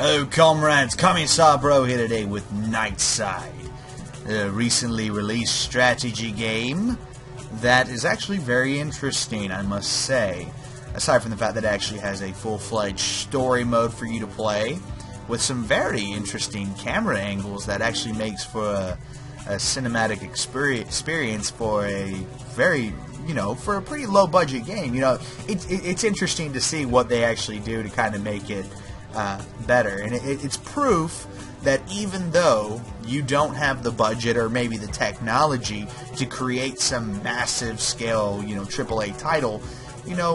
Hello comrades, Commissar bro here today with Nightside, a recently released strategy game that is actually very interesting, I must say. Aside from the fact that it actually has a full-fledged story mode for you to play, with some very interesting camera angles that actually makes for a cinematic experience for a very, for a pretty low-budget game. It's interesting to see what they actually do to kind of make it better, and it's proof that even though you don't have the budget or maybe the technology to create some massive scale, AAA title,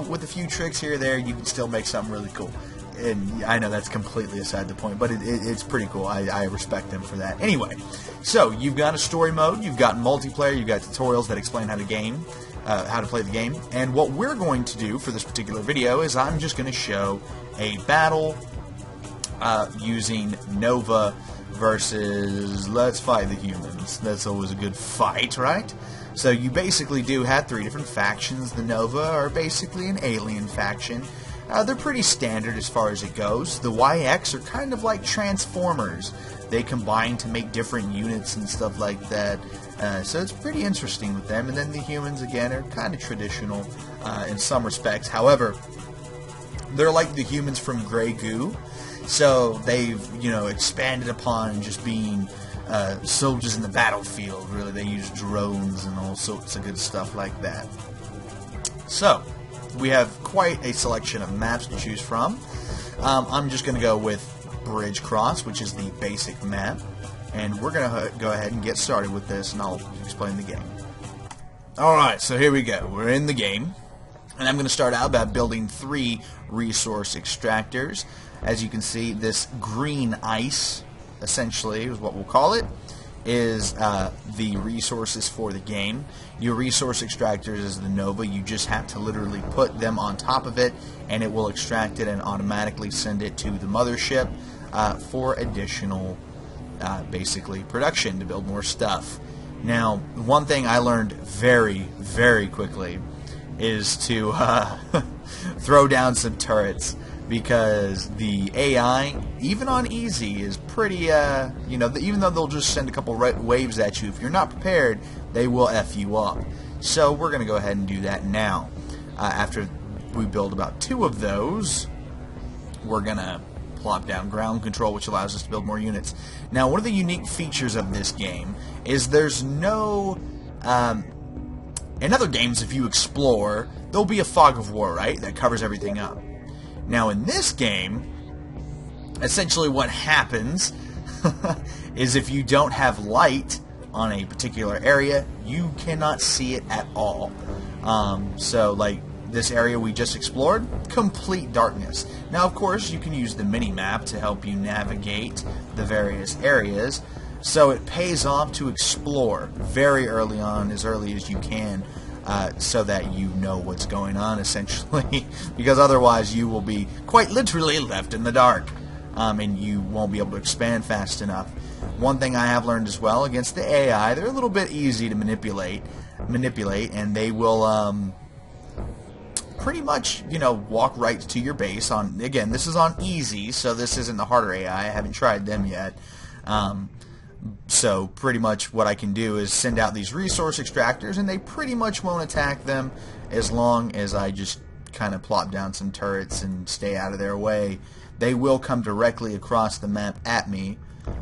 with a few tricks here or there, you can still make something really cool. And I know that's completely aside the point, but it's pretty cool. I respect them for that. Anyway, so you've got a story mode, you've got multiplayer, you've got tutorials that explain how to play the game, and what we're going to do for this particular video is I'm just going to show a battle using Nova versus Let's Fight the Humans. That's always a good fight, right? So you basically do have three different factions. The Nova are basically an alien faction. They're pretty standard as far as it goes. The YX are kind of like Transformers. They combine to make different units and stuff like that. So it's pretty interesting with them. And then the humans, again, are kind of traditional in some respects. However, they're like the humans from Grey Goo. So they've, expanded upon just being soldiers in the battlefield. Really, they use drones and all sorts of good stuff like that. So we have quite a selection of maps to choose from. I'm just going to go with Bridge Cross, which is the basic map, and we're going to go ahead and get started with this, and I'll explain the game. Alright, so here we go. We're in the game, and I'm going to start out by building 3 resource extractors. As you can see, this green ice, essentially, is what we'll call it, is the resources for the game. Your resource extractors is the Nova. You just have to literally put them on top of it, and it will extract it and automatically send it to the mothership for additional, basically, production to build more stuff. Now, one thing I learned very, very quickly is to throw down some turrets, because the AI, even on easy, is pretty, even though they'll just send a couple waves at you, if you're not prepared, they will F you up. So we're going to go ahead and do that now. After we build about 2 of those, we're going to plop down ground control, which allows us to build more units. Now, one of the unique features of this game is there's no... in other games, if you explore, there'll be a fog of war, right, that covers everything up. Now, in this game, essentially what happens is if you don't have light on a particular area, you cannot see it at all. So, like this area we just explored, complete darkness. Now, of course, you can use the mini-map to help you navigate the various areas, so it pays off to explore very early on, as early as you can, so that you know what's going on, essentially, because otherwise you will be quite literally left in the dark, and you won't be able to expand fast enough. One thing I have learned as well, against the AI, they're a little bit easy to manipulate, and they will pretty much, walk right to your base. Again, this is on easy, so this isn't the harder AI. I haven't tried them yet. So pretty much what I can do is send out these resource extractors, and they pretty much won't attack them as long as I just kind of plop down some turrets and stay out of their way. They will come directly across the map at me.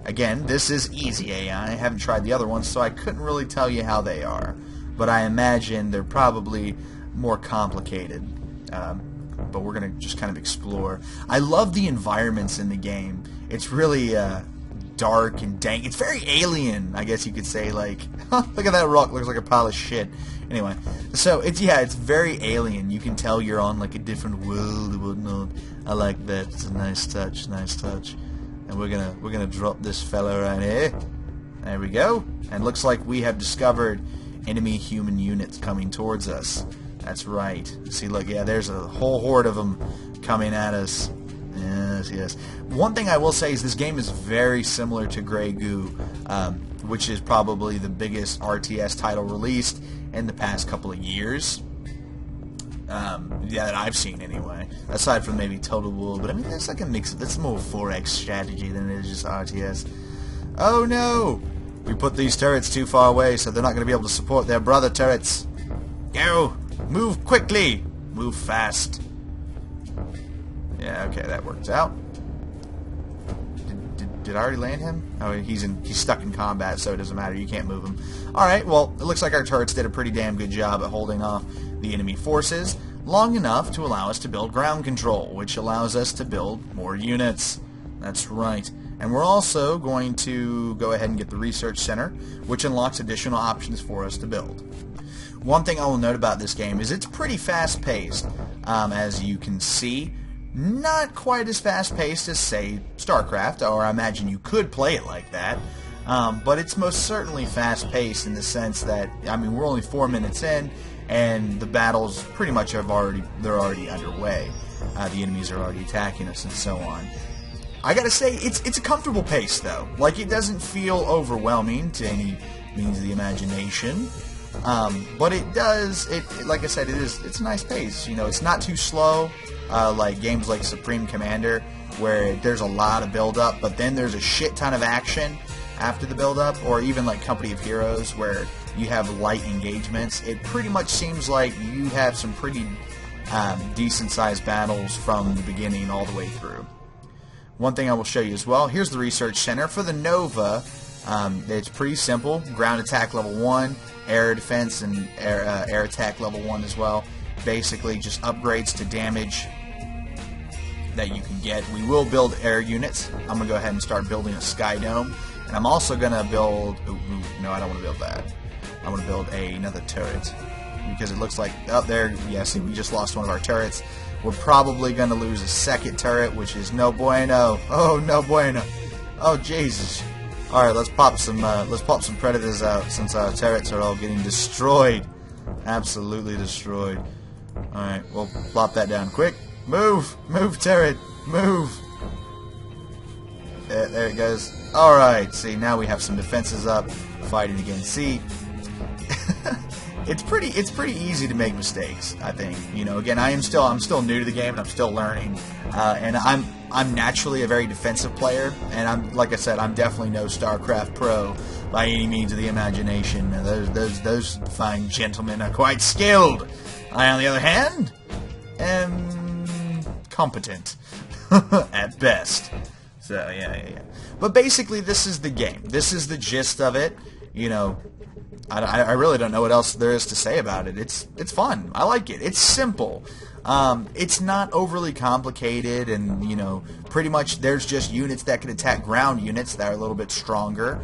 Again, this is easy AI. I haven't tried the other ones, so I couldn't really tell you how they are. But I imagine they're probably more complicated. But we're going to just kind of explore. I love the environments in the game. It's really... dark and dank. It's very alien, I guess you could say. Like, look at that rock, looks like a pile of shit. Anyway, so it's very alien. You can tell you're on like a different world and whatnot. I like that. It's a nice touch, And we're gonna drop this fella right here. There we go. And looks like we have discovered enemy human units coming towards us. That's right. See, look, there's a whole horde of them coming at us. Yes. One thing I will say is this game is very similar to Grey Goo, which is probably the biggest RTS title released in the past couple of years. Yeah, that I've seen anyway. Aside from maybe Total War, but I mean that's like a mix. That's more 4X strategy than it is just RTS. Oh no! We put these turrets too far away, so they're not going to be able to support their brother turrets. Go! Move quickly! Move fast. Yeah, okay, that worked out. Did I already land him? Oh, he's stuck in combat, so it doesn't matter. You can't move him. Alright, well, it looks like our turrets did a pretty damn good job at holding off the enemy forces long enough to allow us to build ground control, which allows us to build more units. That's right. And we're also going to go ahead and get the research center, which unlocks additional options for us to build. One thing I will note about this game is it's pretty fast-paced. As you can see, not quite as fast-paced as, say, StarCraft, or I imagine you could play it like that. But it's most certainly fast-paced in the sense that, I mean, we're only 4 minutes in, and the battles pretty much they're already underway. The enemies are already attacking us and so on. I gotta say, it's a comfortable pace, though. Like, it doesn't feel overwhelming to any means of the imagination. But it does, like I said, it's a nice pace. You know, it's not too slow, like games like Supreme Commander, where there's a lot of build-up, but then there's a shit ton of action after the build-up, or even like Company of Heroes, where you have light engagements. It pretty much seems like you have some pretty decent-sized battles from the beginning all the way through. One thing I will show you as well, here's the research center for the Nova. It's pretty simple. Ground attack level 1, air defense, and air attack level 1 as well. Basically just upgrades to damage that you can get. We will build air units. I'm going to go ahead and start building a Sky Dome. And I'm also going to build... no, I don't want to build that. I want to build another turret. Because it looks like... oh, there. Yeah, see, we just lost one of our turrets. We're probably going to lose a second turret, which is no bueno. Oh, no bueno. Oh, Jesus. Alright, let's pop some predators out, since our turrets are all getting destroyed. Absolutely destroyed. Alright, we'll plop that down quick. Move! Move, turret! Move! There it goes. Alright, see, now we have some defenses up, fighting again. See, it's pretty easy to make mistakes, I think. You know, again, I'm still new to the game, and I'm still learning. And I'm naturally a very defensive player, and like I said, I'm definitely no StarCraft pro by any means of the imagination. Those fine gentlemen are quite skilled. I, on the other hand, am competent at best. So yeah. But basically, this is the game. This is the gist of it. You know, I really don't know what else there is to say about it. It's fun. I like it. It's simple. It's not overly complicated, and you know, pretty much there's just units that can attack ground units that are a little bit stronger.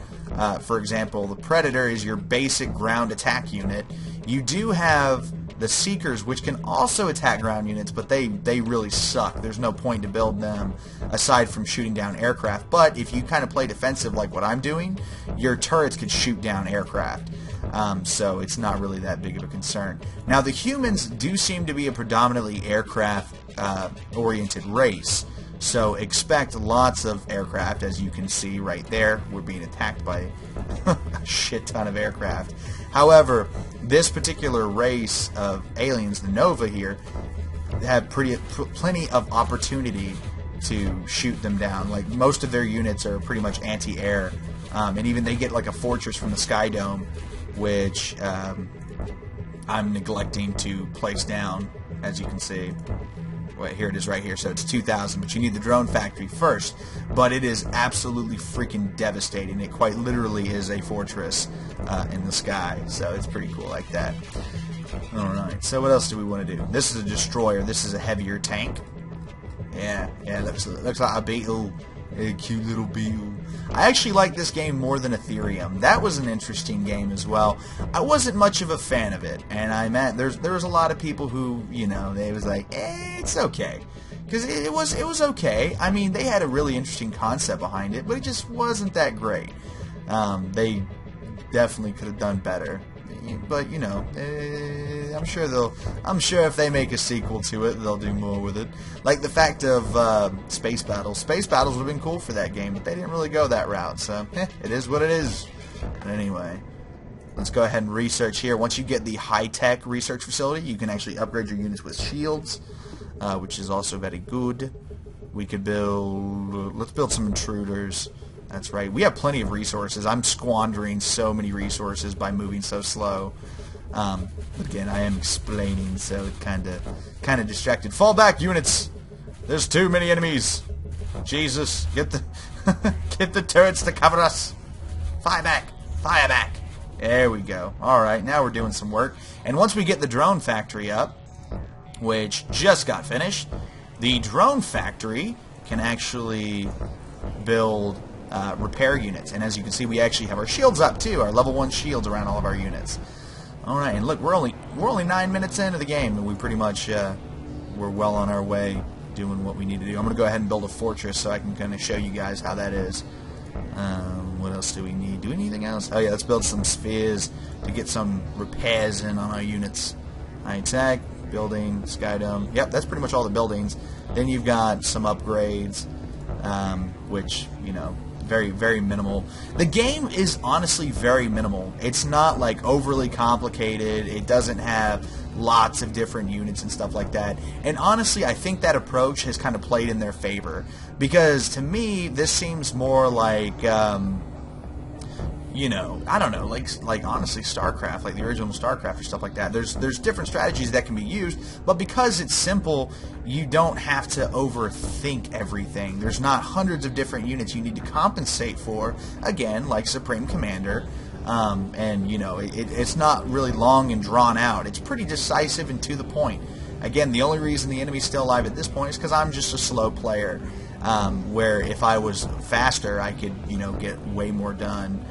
For example, the Predator is your basic ground attack unit. You do have the Seekers, which can also attack ground units, but they really suck. There's no point to build them aside from shooting down aircraft. But if you kind of play defensive like what I'm doing, your turrets could shoot down aircraft. So it's not really that big of a concern. Now, the humans do seem to be a predominantly aircraft-oriented race, so expect lots of aircraft. As you can see right there, we're being attacked by a shit ton of aircraft. However, this particular race of aliens, the Nova here, have plenty of opportunity to shoot them down. Like, most of their units are pretty much anti-air, and even they get like a fortress from the Sky Dome, which I'm neglecting to place down, as you can see. Wait, here it is right here. So it's 2,000, but you need the drone factory first. But it is absolutely freaking devastating. It quite literally is a fortress in the sky. So it's pretty cool like that. Alright, so what else do we want to do? This is a destroyer. This is a heavier tank. Yeah, looks like a beetle. A cute little beetle. I actually like this game more than Ethereum. That was an interesting game as well. I wasn't much of a fan of it, and there was a lot of people who, you know, they was like, it's okay, because it was okay. I mean, they had a really interesting concept behind it, but it just wasn't that great. They definitely could have done better. But you know, I'm sure if they make a sequel to it, they'll do more with it. Like the fact of space battles. Space battles would have been cool for that game, but they didn't really go that route. So it is what it is. But anyway, let's go ahead and research here. Once you get the high-tech research facility, you can actually upgrade your units with shields, which is also very good. We could build... let's build some intruders. That's right. We have plenty of resources. I'm squandering so many resources by moving so slow. But again, I am explaining, so it kind of distracted. Fall back, units! There's too many enemies. Jesus, get the get the turrets to cover us. Fire back, fire back. There we go. All right, now we're doing some work. And once we get the drone factory up, which just got finished, the drone factory can actually build repair units. And as you can see, we actually have our shields up too, our level 1 shields around all of our units. All right, and look, we're only 9 minutes into the game, and we pretty much we're well on our way doing what we need to do. I'm going to go ahead and build a fortress so I can kind of show you guys how that is. What else do we need? Do we need anything else? Oh yeah, let's build some spheres to get some repairs in on our units. High tech, building, skydome. Yep, that's pretty much all the buildings. Then you've got some upgrades, which, you know, very, very minimal. The game is honestly very minimal. It's not like overly complicated. It doesn't have lots of different units and stuff like that. And honestly, I think that approach has kind of played in their favor, because to me, this seems more like, you know, I don't know, like honestly, StarCraft, like the original StarCraft or stuff like that. There's different strategies that can be used, but because it's simple, you don't have to overthink everything. There's not hundreds of different units you need to compensate for, again, like Supreme Commander. And, you know, it's not really long and drawn out. It's pretty decisive and to the point. Again, the only reason the enemy's still alive at this point is because I'm just a slow player, where if I was faster, I could, you know, get way more done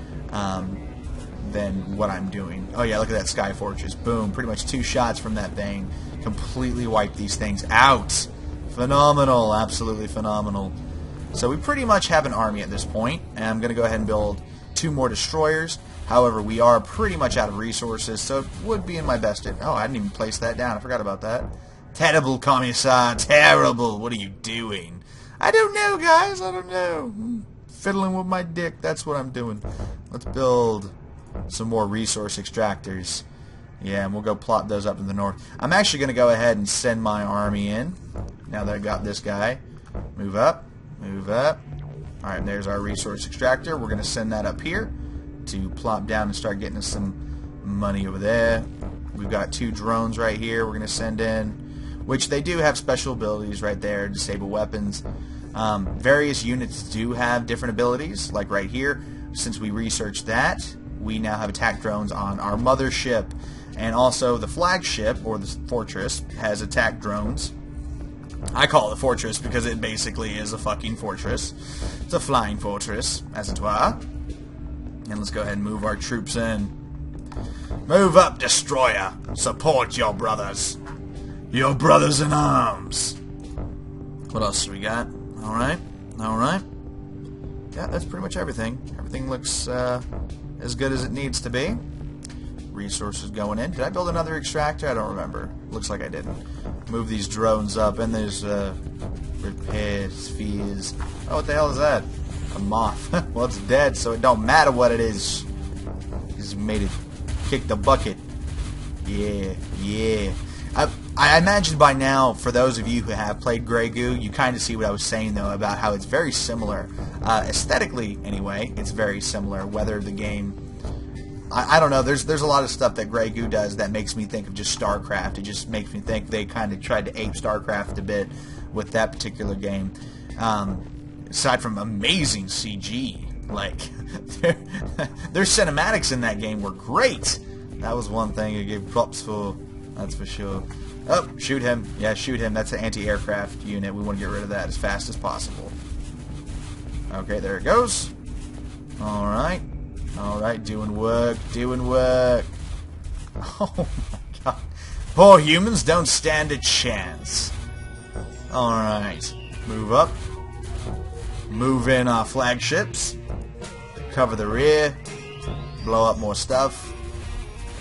than what I'm doing. Oh yeah, look at that Sky Fortress. Boom, pretty much 2 shots from that thing. Completely wiped these things out. Phenomenal, absolutely phenomenal. So we pretty much have an army at this point, and I'm going to go ahead and build 2 more destroyers. However, we are pretty much out of resources, so it would be in my best... Oh, I didn't even place that down. I forgot about that. Terrible, Commissar. Terrible. What are you doing? I don't know, guys. I don't know. I'm fiddling with my dick. That's what I'm doing. Let's build some more resource extractors. Yeah, and we'll go plot those up in the north. I'm actually going to go ahead and send my army in. Now that I got this guy. Move up. Move up. Alright, there's our resource extractor. We're going to send that up here to plop down and start getting us some money over there. We've got 2 drones right here we're going to send in, which they do have special abilities right there, disable weapons. Various units do have different abilities, like right here. Since we researched that, we now have attack drones on our mothership. And also the flagship, or the fortress, has attack drones. I call it the fortress because it basically is a fucking fortress. It's a flying fortress, as it were. And let's go ahead and move our troops in. Move up, destroyer. Support your brothers. Your brothers in arms. What else do we got? Alright. Alright. Yeah, that's pretty much everything. Everything looks as good as it needs to be. Resources going in. Did I build another extractor? I don't remember. Looks like I didn't. Move these drones up, and there's repair spheres. Oh, what the hell is that? A moth. Well, it's dead, so it don't matter what it is. He's made it kick the bucket. Yeah, yeah. I imagine by now, for those of you who have played Grey Goo, you kind of see what I was saying, though, about how it's very similar. Aesthetically, anyway, it's very similar. Whether the game... I don't know, there's a lot of stuff that Grey Goo does that makes me think of just StarCraft. It just makes me think they kind of tried to ape StarCraft a bit with that particular game. Aside from amazing CG, like, their cinematics in that game were great. That was one thing I gave props for, that's for sure. Oh, shoot him. Yeah, shoot him. That's an anti-aircraft unit. We want to get rid of that as fast as possible. Okay, there it goes. Alright. Alright, doing work, doing work. Oh my god. Poor humans don't stand a chance. Alright. Move up. Move in our flagships. Cover the rear. Blow up more stuff.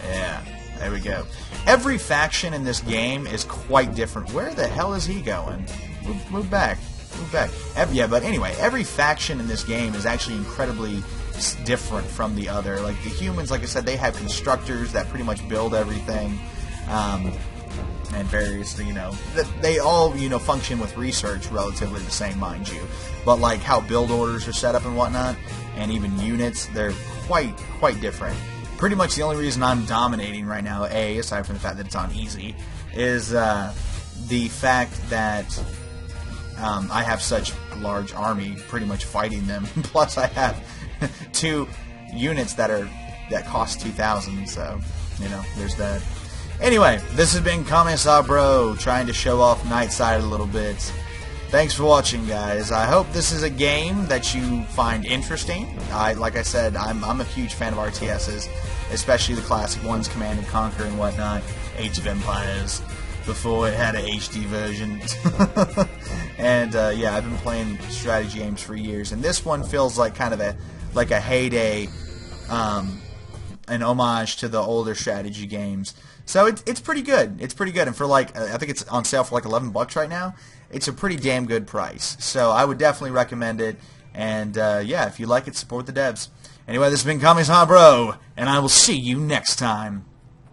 Yeah, there we go. Every faction in this game is quite different. Where the hell is he going? Move back. Move back. Yeah, but anyway, every faction in this game is actually incredibly different from the other. Like the humans, like I said, they have constructors that pretty much build everything, and various, they all, function with research relatively the same, mind you. But like how build orders are set up and whatnot, and even units, they're quite different. Pretty much the only reason I'm dominating right now, aside from the fact that it's on easy, is the fact that I have such a large army pretty much fighting them. Plus I have 2 units that cost 2,000, so, there's that. Anyway, this has been Commissar Bro, trying to show off Nightside a little bit. Thanks for watching, guys. I hope this is a game that you find interesting. Like I said, I'm a huge fan of RTSs, especially the classic ones, Command & Conquer and whatnot, Age of Empires, before it had a HD version. And yeah, I've been playing strategy games for years, and this one feels like kind of a heyday, an homage to the older strategy games. So it's pretty good. It's pretty good, and for like I think it's on sale for like $11 right now. It's a pretty damn good price. So I would definitely recommend it. And yeah, if you like it, support the devs. Anyway, this has been Commissar Bro, and I will see you next time.